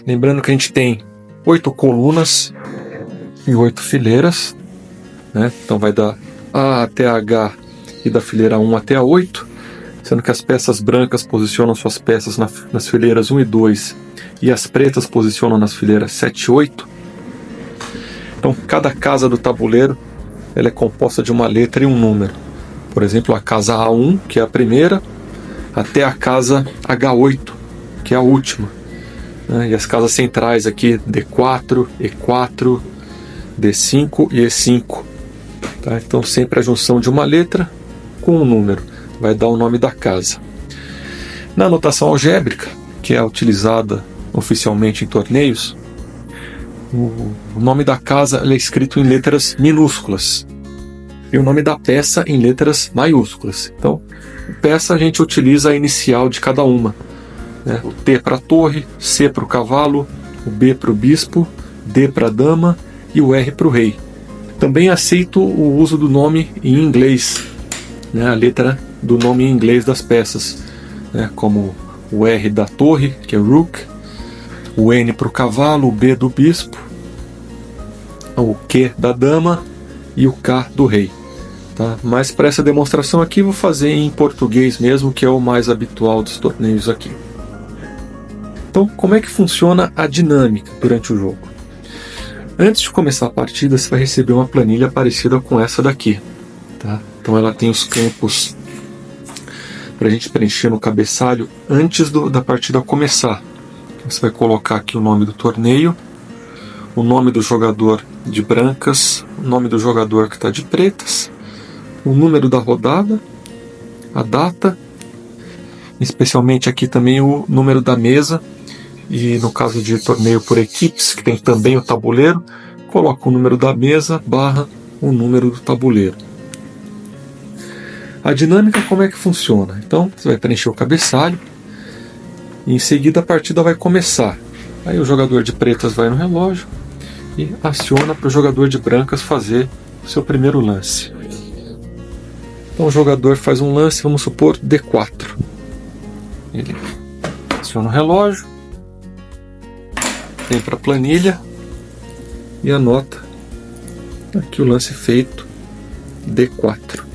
Lembrando que a gente tem 8 colunas e 8 fileiras, né? Então vai dar A até H e da fileira 1 até a 8, sendo que as peças brancas posicionam suas peças nas fileiras 1 e 2 e as pretas posicionam nas fileiras 7 e 8. Então cada casa do tabuleiro ela é composta de uma letra e um número. Por exemplo, a casa A1, que é a primeira, até a casa H8, que é a última. E as casas centrais aqui, D4, E4, D5 e E5. Tá? Então sempre a junção de uma letra com um número vai dar o nome da casa. Na notação algébrica, que é utilizada oficialmente em torneios, o nome da casa é escrito em letras minúsculas e o nome da peça em letras maiúsculas. Então, peça a gente utiliza a inicial de cada uma, né? O T para torre, C para o cavalo, o B para o bispo, D para a dama e o R para o rei. Também aceito o uso do nome em inglês, né? A letra do nome em inglês das peças, né? Como o R da torre, que é Rook, o N para o cavalo, o B do bispo, o Q da dama e o K do rei. Tá? Mas para essa demonstração aqui vou fazer em português mesmo, que é o mais habitual dos torneios aqui. Então, como é que funciona a dinâmica durante o jogo? Antes de começar a partida, você vai receber uma planilha parecida com essa daqui. Tá? Então ela tem os campos para a gente preencher no cabeçalho antes da partida começar. Você vai colocar aqui o nome do torneio, o nome do jogador de brancas, o nome do jogador que está de pretas, o número da rodada, a data, especialmente aqui também o número da mesa, e no caso de torneio por equipes, que tem também o tabuleiro, coloca o número da mesa barra o número do tabuleiro. A dinâmica, como é que funciona? Então você vai preencher o cabeçalho e em seguida a partida vai começar. Aí o jogador de pretas vai no relógio e aciona para o jogador de brancas fazer o seu primeiro lance. Então o jogador faz um lance, vamos supor, D4. Ele aciona o relógio, vem para a planilha e anota aqui o lance feito, D4.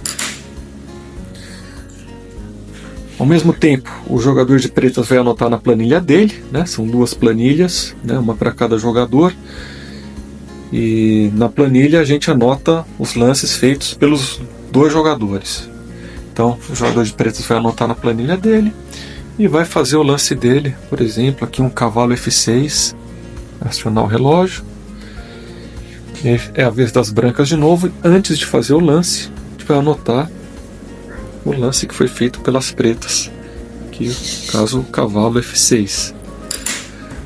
Ao mesmo tempo, o jogador de pretas vai anotar na planilha dele, né? São 2 planilhas, né? Uma para cada jogador. E na planilha a gente anota os lances feitos pelos 2 jogadores. Então o jogador de pretas vai anotar na planilha dele e vai fazer o lance dele. Por exemplo, aqui um cavalo F6, acionar o relógio. É a vez das brancas de novo. Antes de fazer o lance, a gente vai anotar o lance que foi feito pelas pretas, aqui no caso o cavalo F6.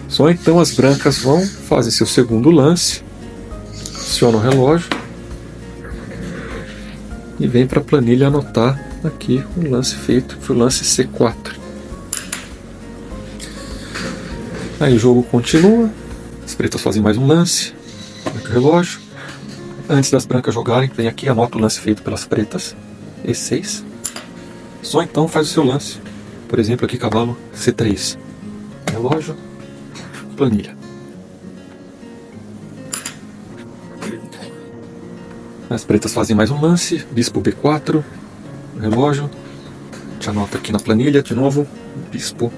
Só então as brancas vão fazer seu segundo lance, aciona o relógio e vem para a planilha anotar aqui o lance feito, que foi o lance C4. Aí o jogo continua, as pretas fazem mais um lance, o relógio. Antes das brancas jogarem, vem aqui, anota o lance feito pelas pretas, E6. Só então faz o seu lance. Por exemplo, aqui cavalo C3. Relógio, planilha. As pretas fazem mais um lance. Bispo B4. Relógio. A gente anota aqui na planilha de novo. Bispo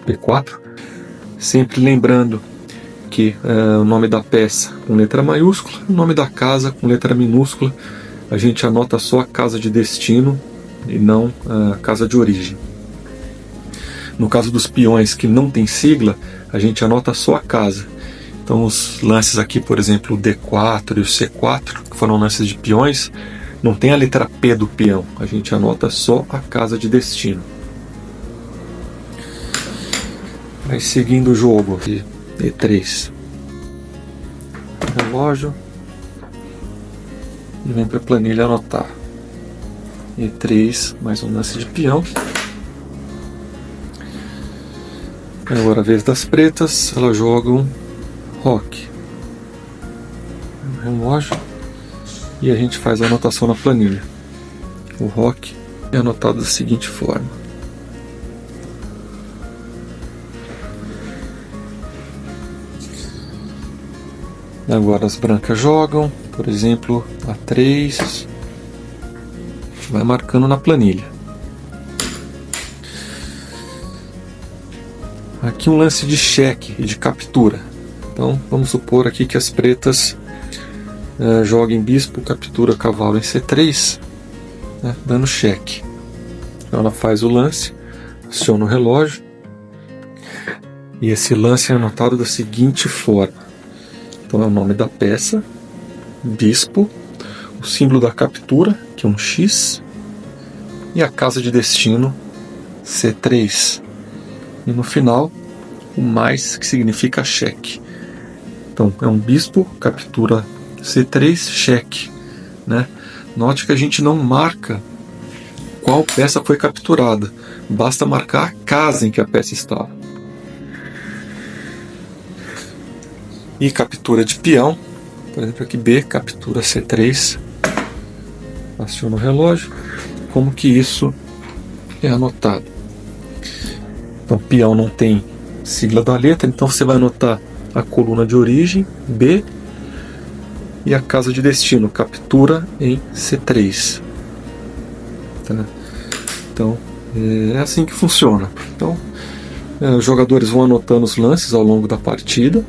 B4. Sempre lembrando que o nome da peça com letra maiúscula, o nome da casa com letra minúscula. A gente anota só a casa de destino e não a casa de origem. No caso dos peões que não tem sigla, a gente anota só a casa. Então os lances aqui, por exemplo, o D4 e o C4, que foram lances de peões, não tem a letra P do peão, a gente anota só a casa de destino. Aí seguindo o jogo aqui, E3. Relógio. E vem para a planilha anotar. E3, mais um lance de peão. Agora a vez das pretas, elas jogam roque. Relógio. E a gente faz a anotação na planilha. O roque é anotado da seguinte forma. Agora as brancas jogam, por exemplo, A3, vai marcando na planilha. Aqui um lance de cheque e de captura. Então vamos supor aqui que as pretas joguem bispo, captura cavalo em C3, né, dando cheque. Então ela faz o lance, aciona o relógio, e esse lance é anotado da seguinte forma. Então é o nome da peça, bispo, o símbolo da captura, que é um X, e a casa de destino, C3. E no final, o mais, que significa cheque. Então é um bispo, captura C3, cheque, né? Note que a gente não marca qual peça foi capturada, basta marcar a casa em que a peça estava. E captura de peão, por exemplo aqui B, captura C3, aciona o relógio. Como que isso é anotado? Então peão não tem sigla da letra, então você vai anotar a coluna de origem, B, e a casa de destino, captura em C3. Tá? Então é assim que funciona. Então os jogadores vão anotando os lances ao longo da partida.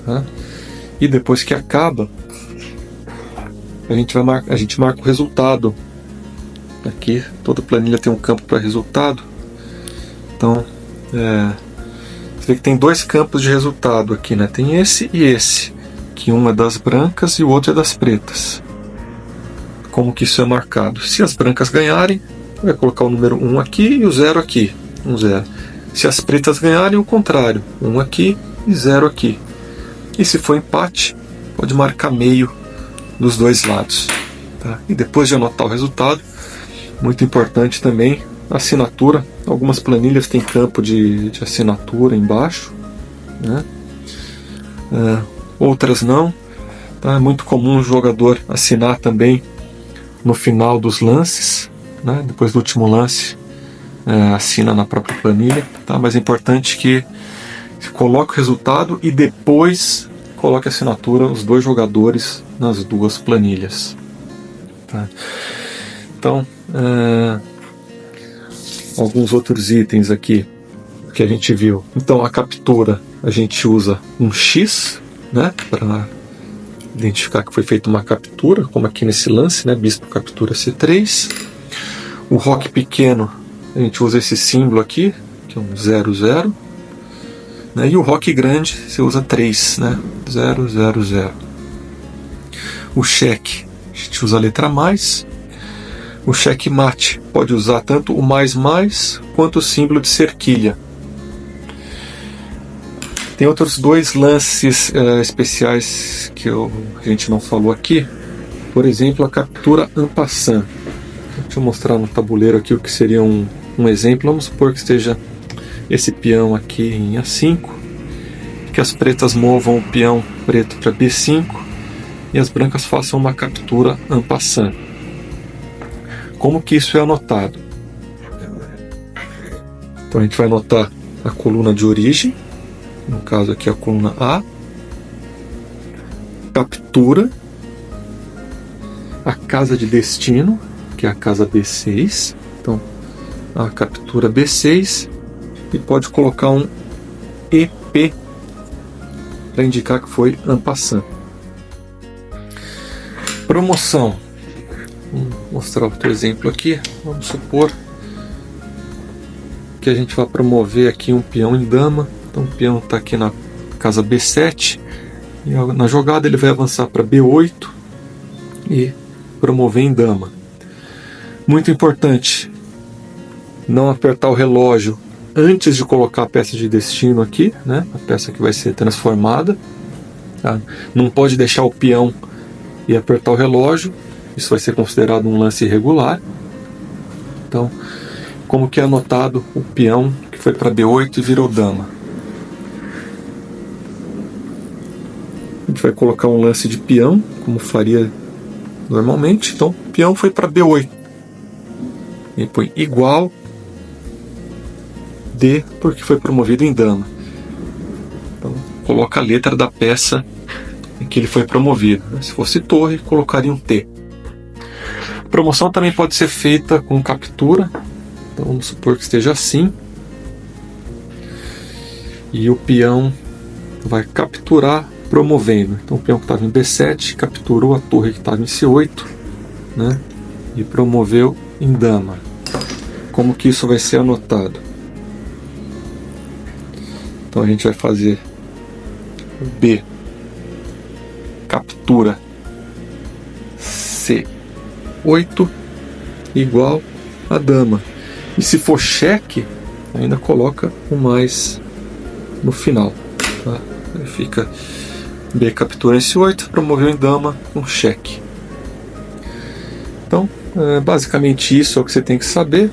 Tá? E depois que acaba, a gente marca o resultado. Aqui toda planilha tem um campo para resultado. Então você vê que tem dois campos de resultado aqui, né? Tem esse e esse, que um é das brancas e o outro é das pretas. Como que isso é marcado? Se as brancas ganharem, vai colocar o número 1 aqui e o 0 aqui, 0. Se as pretas ganharem, o contrário, 1 aqui e 0 aqui. E se for empate, pode marcar meio dos dois lados. Tá? E depois de anotar o resultado, muito importante também, a assinatura. Algumas planilhas têm campo de assinatura embaixo, né? Outras não. Tá? É muito comum o jogador assinar também no final dos lances, né? Depois do último lance, assina na própria planilha. Tá? Mas é importante que coloque o resultado e depois coloque a assinatura, os dois jogadores, nas duas planilhas. Tá? Então, alguns outros itens aqui que a gente viu. Então, a captura, a gente usa um X, né, para identificar que foi feita uma captura, como aqui nesse lance, né, bispo captura C3. O roque pequeno, a gente usa esse símbolo aqui, que é um 00. Né, e o roque grande, você usa 3, né, 0, 0, 0. O cheque, a gente usa a letra mais. O cheque mate pode usar tanto o mais quanto o símbolo de cerquilha. Tem outros dois lances especiais que a gente não falou aqui. Por exemplo, a captura en passant. Deixa eu mostrar no tabuleiro aqui o que seria um exemplo. Vamos supor que esteja esse peão aqui em A5, que as pretas movam o peão preto para B5 e as brancas façam uma captura en passant. Como que isso é anotado? Então a gente vai anotar a coluna de origem, no caso aqui a coluna A, captura, a casa de destino, que é a casa B6, então a captura B6, e pode colocar um EP para indicar que foi en passant. Promoção. Vou mostrar outro exemplo aqui. Vamos supor que a gente vai promover aqui um peão em dama. Então o peão está aqui na casa B7 e na jogada ele vai avançar para B8 e promover em dama. Muito importante não apertar o relógio antes de colocar a peça de destino aqui, né? A peça que vai ser transformada. Tá? Não pode deixar o peão e apertar o relógio. Isso vai ser considerado um lance irregular. Então, como que é anotado o peão que foi para B8 e virou dama? A gente vai colocar um lance de peão, como faria normalmente. Então, o peão foi para B8. E põe igual D, porque foi promovido em dama. Então, coloca a letra da peça em que ele foi promovido, né? Se fosse torre, colocaria um T. A promoção também pode ser feita com captura. Então vamos supor que esteja assim. E o peão vai capturar promovendo. Então o peão que estava em B7 capturou a torre que estava em C8, né? E promoveu em dama. Como que isso vai ser anotado? Então a gente vai fazer B captura C8 igual a dama. E se for cheque, ainda coloca um mais no final. Tá? Aí fica B captura em C8, promoveu em dama com cheque. Então, basicamente isso é o que você tem que saber.